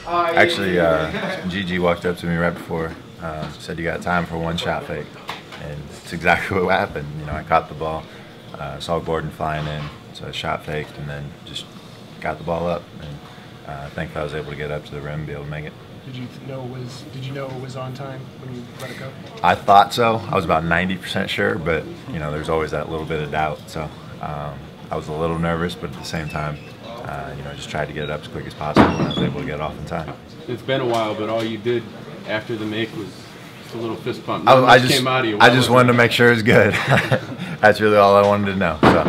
Actually, Gigi walked up to me right before, said you got time for one shot fake, and it's exactly what happened. You know, I caught the ball, saw Gordon flying in, so I shot faked, and then just got the ball up, and thankfully I was able to get up to the rim and be able to make it. Did you know it was on time when you let it go? I thought so. I was about 90% sure, but you know, there's always that little bit of doubt. So I was a little nervous, but at the same time, you know, just tried to get it up as quick as possible, and I was able to get it off in time. It's been a while, but all you did after the make was just a little fist pump. I just wanted to make sure it was good. That's really all I wanted to know. So,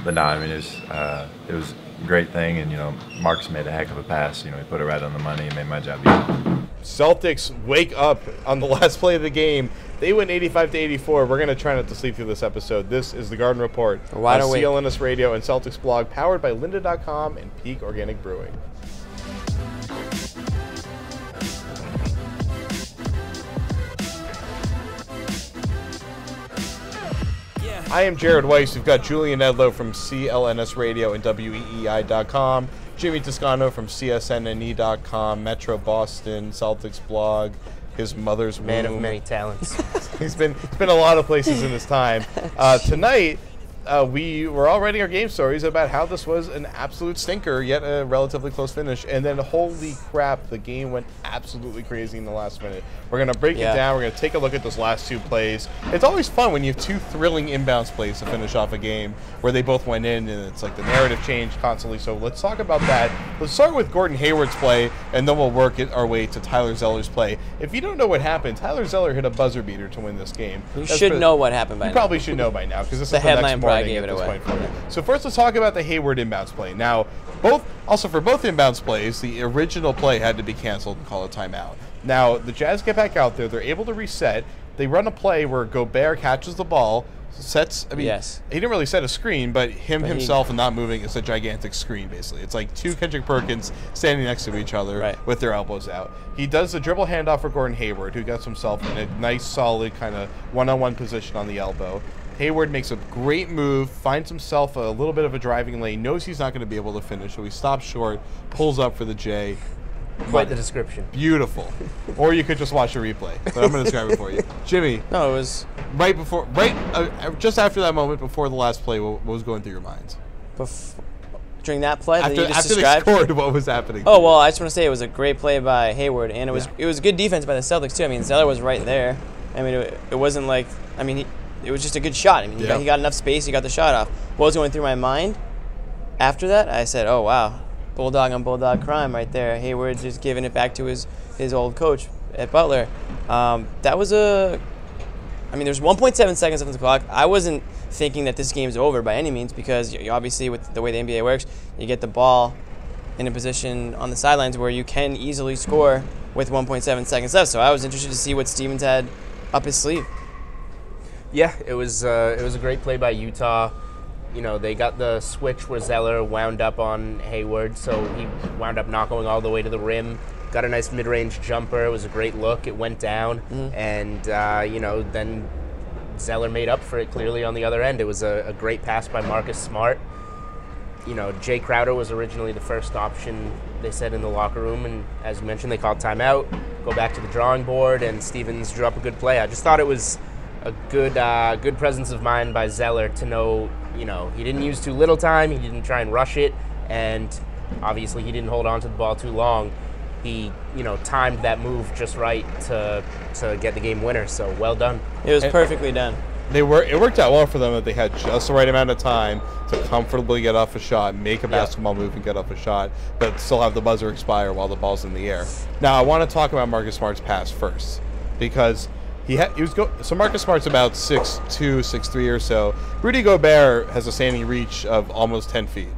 but no, I mean, it was a great thing, and you know, Marcus made a heck of a pass. You know, he put it right on the money and made my job easy. Celtics wake up on the last play of the game. They win 85-84. We're going to try not to sleep through this episode. This is the Garden Report on CLNS Radio and Celtics blog, powered by lynda.com and Peak Organic Brewing. I am Jared Weiss. We've got Julian Edlow from CLNS Radio and WEEI.com. Jimmy Toscano from CSNNE.com, Metro Boston, Celtics blog, his mother's womb. Man of many talents. He's been a lot of places in his time. Tonight, we were all writing our game stories about how this was an absolute stinker, yet a relatively close finish. And then, holy crap, the game went absolutely crazy in the last minute. We're going to break it down. We're going to take a look at those last two plays. It's always fun when you have two thrilling inbounds plays to finish off a game where they both went in, and it's like the narrative changed constantly. So let's talk about that. Let's start with Gordon Hayward's play, and then we'll work our way to Tyler Zeller's play. If you don't know what happened, Tyler Zeller hit a buzzer beater to win this game. You should know what happened by now. You probably should know by now, because this the is the headline next morning gave it away. So first, let's talk about the Hayward inbounds play. Now, for both inbounds plays, the original play had to be canceled and call a timeout. Now, the Jazz get back out there. They're able to reset. They run a play where Gobert catches the ball, sets. I mean, he didn't really set a screen, but himself and not moving is a gigantic screen. Basically, it's like two Kendrick Perkins standing next to each other with their elbows out. He does the dribble handoff for Gordon Hayward, who gets himself in a nice, solid kind of one-on-one position on the elbow. Hayward makes a great move, finds himself a little bit of a driving lane, knows he's not going to be able to finish, so he stops short, pulls up for the J. Quite the description. Beautiful. Or you could just watch the replay, but I'm going to describe it for you. Jimmy. No, it was just after that moment, before the last play, what was going through your minds? During that play that you just after described? They scored, what was happening? Oh, well, I just want to say it was a great play by Hayward, and it was good defense by the Celtics, too. I mean, Zeller was right there. I mean, it wasn't like, I mean, it was just a good shot. I mean, he got enough space, he got the shot off. What was going through my mind after that? I said, oh, wow. Bulldog on Bulldog crime right there. Hayward's just giving it back to his old coach at Butler. That was there's 1.7 seconds on the clock. I wasn't thinking that this game's over by any means, because you obviously, with the way the NBA works, you get the ball in a position on the sidelines where you can easily score with 1.7 seconds left. So I was interested to see what Stevens had up his sleeve. Yeah, it was a great play by Utah. You know, they got the switch where Zeller wound up on Hayward, so he wound up not going all the way to the rim. Got a nice mid-range jumper. It was a great look. It went down, and then Zeller made up for it clearly on the other end. It was a great pass by Marcus Smart. You know, Jay Crowder was originally the first option, they said, in the locker room, and as you mentioned, they called timeout, go back to the drawing board, and Stevens drew up a good play. I just thought it was a good presence of mind by Zeller to know, you know, he didn't use too little time, he didn't try and rush it, and obviously he didn't hold on to the ball too long. He, you know, timed that move just right to get the game winner, so well done. It was perfectly done. It worked out well for them that they had just the right amount of time to comfortably get off a shot, make a basketball move and get off a shot, but still have the buzzer expire while the ball's in the air. Now, I want to talk about Marcus Smart's pass first, because so Marcus Smart's about 6'2", 6'3" or so. Rudy Gobert has a standing reach of almost 10 feet.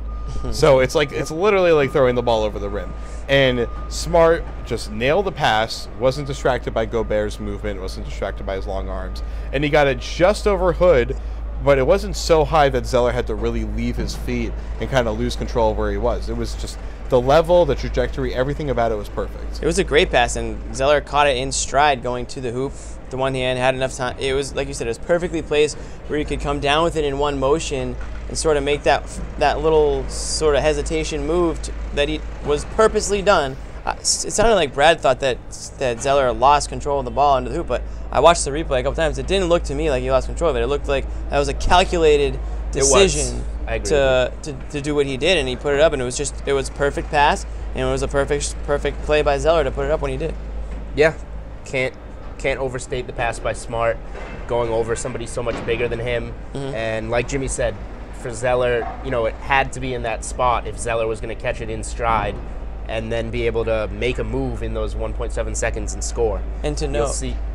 So it's literally like throwing the ball over the rim. And Smart just nailed the pass, wasn't distracted by Gobert's movement, wasn't distracted by his long arms. And he got it just over Hood, but it wasn't so high that Zeller had to really leave his feet and kind of lose control of where he was. It was just the level, the trajectory, everything about it was perfect. It was a great pass, and Zeller caught it in stride going to the hoop. The one hand had enough time. It was, like you said, it was perfectly placed where he could come down with it in one motion and sort of make that little sort of hesitation move that he was purposely done. It sounded like Brad thought that Zeller lost control of the ball into the hoop, but I watched the replay a couple times. It didn't look to me like he lost control of it. It looked like that was a calculated decision to do what he did, and he put it up, and it was perfect pass, and it was a perfect play by Zeller to put it up when he did. Yeah, can't overstate the pass by Smart, going over somebody so much bigger than him, and like Jimmy said, for Zeller, it had to be in that spot if Zeller was going to catch it in stride and then be able to make a move in those 1.7 seconds and score. And to know,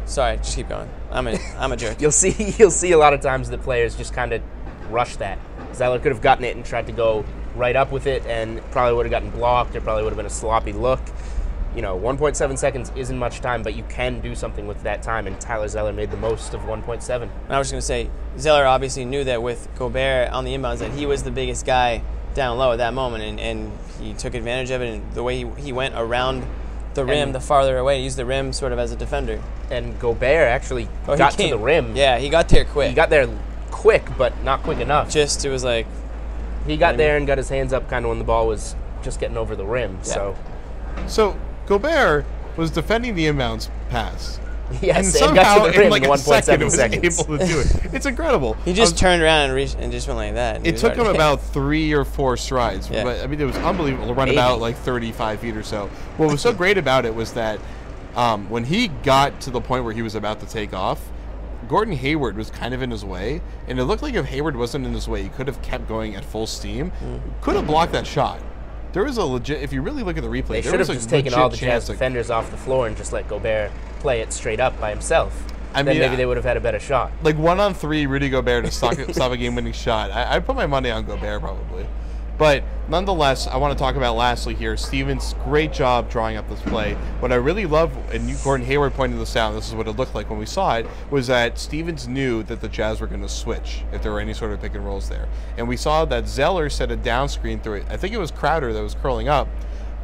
sorry, just keep going. I'm a jerk. You'll see a lot of times the players just kind of rush that. Zeller could have gotten it and tried to go right up with it, and probably would have gotten blocked. Or probably would have been a sloppy look. 1.7 seconds isn't much time, but you can do something with that time, and Tyler Zeller made the most of 1.7. And I was just going to say, Zeller obviously knew that with Gobert on the inbounds that he was the biggest guy down low at that moment, and he took advantage of it, and the way he went around the rim, the farther away, used the rim sort of as a defender. And Gobert actually got to the rim. Yeah, he got there quick. He got there quick, but not quick enough. It was like... He got there and got his hands up kind of when the ball was just getting over the rim, So Gobert was defending the inbounds pass. Yes, and somehow got to the rim in like in a second 1.7 was seconds. able to do it. It's incredible. He just turned around and just went like that. It took him about 3 or 4 strides. Yeah. But, I mean, it was unbelievable to run about like 35 feet or so. What was so great about it was that when he got to the point where he was about to take off, Gordon Hayward was kind of in his way, and it looked like if Hayward wasn't in his way, he could have kept going at full steam. Could have blocked that shot. There was a legit, if you really look at the replay, they should have just taken all the Jazz defenders off the floor and just let Gobert play it straight up by himself. Then maybe they would have had a better shot. Like 1-on-3 Rudy Gobert to stop a game-winning shot. I put my money on Gobert probably. But nonetheless, I want to talk about lastly here, Stevens, great job drawing up this play. What I really love, and Gordon Hayward pointed this out, and this is what it looked like when we saw it, was that Stevens knew that the Jazz were going to switch if there were any sort of pick and rolls there. And we saw that Zeller set a down screen through it. I think it was Crowder that was curling up.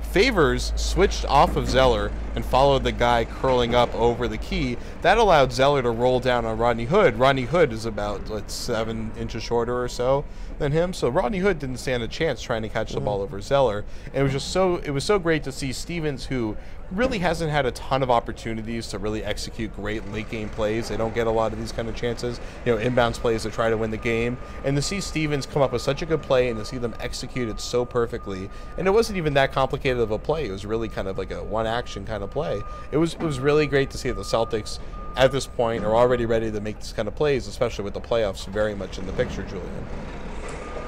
Favors switched off of Zeller and followed the guy curling up over the key. That allowed Zeller to roll down on Rodney Hood. Rodney Hood is about 7 inches shorter or so than him, so Rodney Hood didn't stand a chance trying to catch the ball over Zeller. And it was so great to see Stevens, who really hasn't had a ton of opportunities to really execute great late game plays. They don't get a lot of these kind of chances, inbounds plays to try to win the game. And to see Stevens come up with such a good play and to see them execute it so perfectly, and it wasn't even that complicated of a play. It was really kind of like a one action kind of play. It was really great to see that the Celtics at this point are already ready to make these kind of plays, especially with the playoffs very much in the picture, Julian.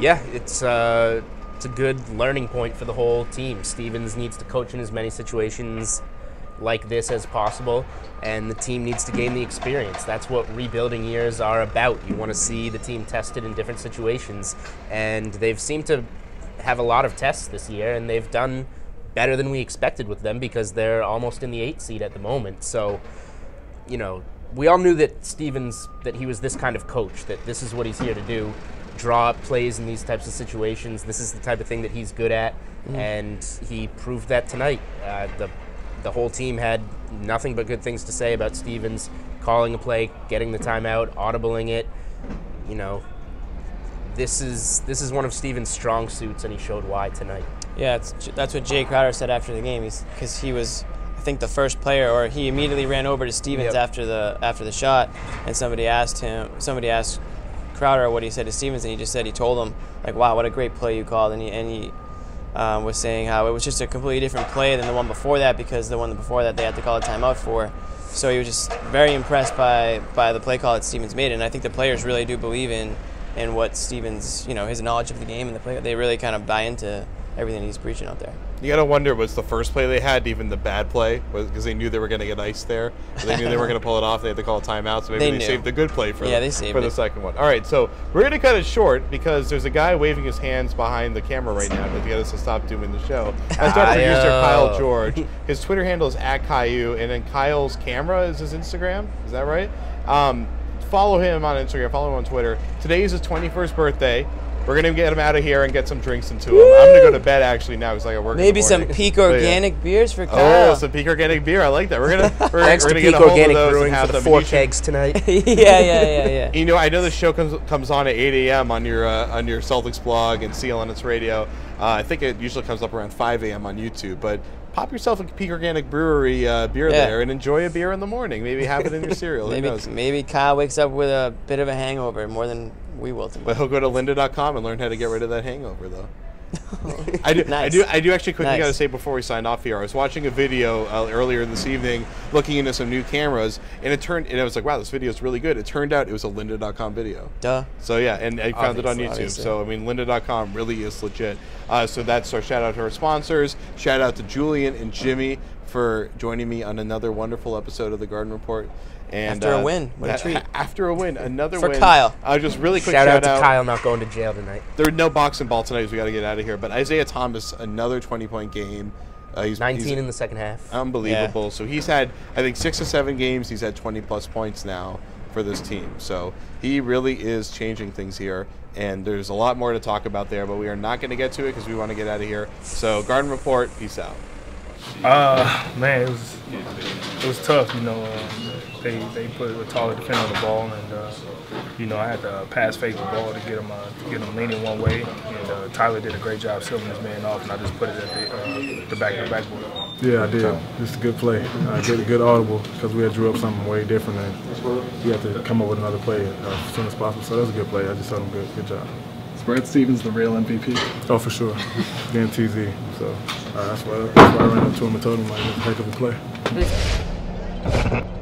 Yeah, it's a good learning point for the whole team. Stevens needs to coach in as many situations like this as possible, and the team needs to gain the experience. That's what rebuilding years are about. You want to see the team tested in different situations, and they've seemed to have a lot of tests this year, and they've done better than we expected with them because they're almost in the 8th seed at the moment. So, we all knew that Stevens, that he was this kind of coach, that this is what he's here to do. Draw up plays in these types of situations. This is the type of thing that he's good at, and he proved that tonight. The whole team had nothing but good things to say about Stevens calling a play, getting the timeout, audibling it. This is one of Stevens' strong suits, and he showed why tonight. Yeah, that's what Jay Crowder said after the game. Because he was, I think, the first player, or he immediately ran over to Stevens after the shot, and somebody asked Crowder what he said to Stevens, and he just said he told him, like, wow, what a great play you called, and he was saying how it was just a completely different play than the one before that, because the one before that they had to call a timeout for. So he was just very impressed by the play call that Stevens made, and I think the players really do believe in what Stevens, his knowledge of the game and the play. They really kind of buy into everything he's preaching out there. You got to wonder, was the first play they had even the bad play? Because they knew they were going to get iced there. They knew they were going to pull it off. They had to call a timeout, so maybe they saved the good play for the second one. All right, so we're going to cut it short because there's a guy waving his hands behind the camera right now to get us to stop doing the show. That's our producer, Kyle George. His Twitter handle is @Caillou, and then Kyle's camera is his Instagram. Is that right? Follow him on Instagram. Follow him on Twitter. Today is his 21st birthday. We're gonna get him out of here and get some drinks into him. I'm gonna go to bed actually now because I got work. Maybe in the some morning. Peak But, Organic beers for Kyle. Oh, some Peak Organic beer. I like that. We're Thanks gonna to get Peak a hold of Organic those and Brewing have for the them. 4 You should- kegs tonight. Yeah. You know, I know the show comes on at 8 a.m. on your Celtics blog and CLNS radio. I think it usually comes up around 5 a.m. on YouTube, but pop yourself a Peak Organic Brewery beer there and enjoy a beer in the morning. Maybe have it in your cereal. Who knows? Maybe Kyle wakes up with a bit of a hangover more than we will tomorrow. But he'll go to lynda.com and learn how to get rid of that hangover, though. Nice. I do actually quickly Nice. got to say before we sign off here. I was watching a video earlier this evening, looking into some new cameras, and I was like, wow, this video is really good. It turned out it was a lynda.com video. Duh. So yeah, and I found it on YouTube. Obviously. So I mean, lynda.com really is legit. So that's our shout out to our sponsors. Shout out to Julian and Jimmy for joining me on another wonderful episode of the Garden Report. And After a win, what a treat. After a win, another For win. Kyle. Just really quick Shout out to Kyle not going to jail tonight. There are no boxing ball tonight, so we got to get out of here. But Isaiah Thomas, another 20-point game. He's 19 in the second half. Unbelievable. Yeah. So he's had, I think, 6 or 7 games. He's had 20-plus points now for this team. So he really is changing things here. And there's a lot more to talk about there, but we are not going to get to it because we want to get out of here. So Garden Report, peace out. Man, it was tough. You know, they put a taller defender on the ball, and you know, I had to pass fake the ball to get him leaning one way, and Tyler did a great job sealing his man off, and I just put it at the back of the backboard. Yeah, I did. Just a good play. Good audible because we had drew up something way different, and we had to come up with another play as soon as possible. So that was a good play. I just told him good job. Brad Stevens the real MVP? Oh, for sure. Again, TZ. So that's why I ran up to him and told him, like, it's a heck of a play.